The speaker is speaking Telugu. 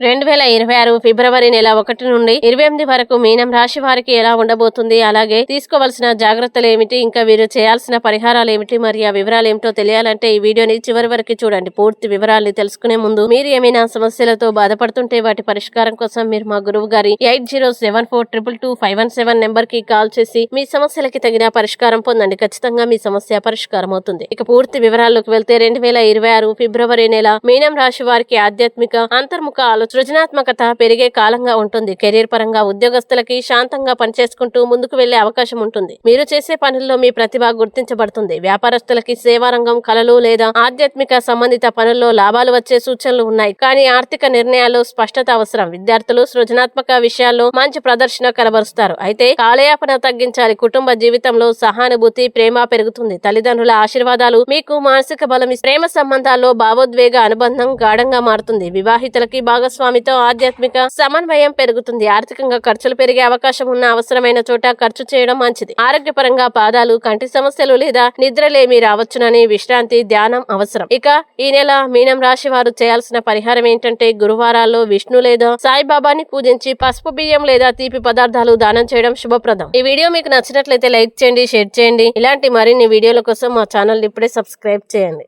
2026 ఫిబ్రవరి నెల 1 నుండి 28 వరకు మీనం రాశి వారికి ఎలా ఉండబోతుంది, అలాగే తీసుకోవాల్సిన జాగ్రత్తలు ఏమిటి, ఇంకా వీరు చేయాల్సిన పరిహారాలు ఏమిటి, మరి ఆ వివరాలు ఏమిటో తెలియాలంటే ఈ వీడియోని చివరి వరకు చూడండి. పూర్తి వివరాల్ని తెలుసుకునే ముందు మీరు ఏమైనా సమస్యలతో బాధపడుతుంటే వాటి పరిష్కారం కోసం మీరు మా గురువు గారి 8074222517 నెంబర్ కి కాల్ చేసి మీ సమస్యలకి తగిన పరిష్కారం పొందండి. ఖచ్చితంగా మీ సమస్య పరిష్కారం అవుతుంది. ఇక పూర్తి వివరాల్లోకి వెళ్తే 2026 ఫిబ్రవరి నెల మీనం రాశి వారికి ఆధ్యాత్మిక అంతర్ముఖ సృజనాత్మకత పెరిగే కాలంగా ఉంటుంది. కెరీర్ పరంగా ఉద్యోగస్తులకి శాంతంగా పనిచేసుకుంటూ ముందుకు వెళ్లే అవకాశం ఉంటుంది. మీరు చేసే పనుల్లో మీ ప్రతిభ గుర్తించబడుతుంది. వ్యాపారస్తులకి సేవారంగం, కళలు లేదా ఆధ్యాత్మిక సంబంధిత పనుల్లో లాభాలు వచ్చే సూచనలు ఉన్నాయి. కానీ ఆర్థిక నిర్ణయాల్లో స్పష్టత అవసరం. విద్యార్థులు సృజనాత్మక విషయాల్లో మంచి ప్రదర్శన కనబరుస్తారు. అయితే కాలయాపన తగ్గించాలి. కుటుంబ జీవితంలో సహానుభూతి, ప్రేమ పెరుగుతుంది. తల్లిదండ్రుల ఆశీర్వాదాలు మీకు మానసిక బలం. ప్రేమ సంబంధాల్లో భావోద్వేగ అనుబంధం గాఢంగా మారుతుంది. వివాహితులకి భాగస్వామితో ఆధ్యాత్మిక సమన్వయం పెరుగుతుంది. ఆర్థికంగా ఖర్చులు పెరిగే అవకాశం ఉన్న అవసరమైన చోట ఖర్చు చేయడం మంచిది. ఆరోగ్యపరంగా పాదాలు, కంటి సమస్యలు లేదా నిద్రలేమి రావచ్చునని విశ్రాంతి, ధ్యానం అవసరం. ఇక ఈ నెల మీనం రాశి వారు చేయాల్సిన పరిహారం ఏంటంటే గురువారాల్లో విష్ణు లేదా సాయిబాబాని పూజించి పసుపు బియ్యం లేదా తీపి పదార్థాలు దానం చేయడం శుభప్రదం. ఈ వీడియో మీకు నచ్చినట్లయితే లైక్ చేయండి, షేర్ చేయండి. ఇలాంటి మరిన్ని వీడియోల కోసం మా ఛానల్ ఇప్పుడే సబ్స్క్రైబ్ చేయండి.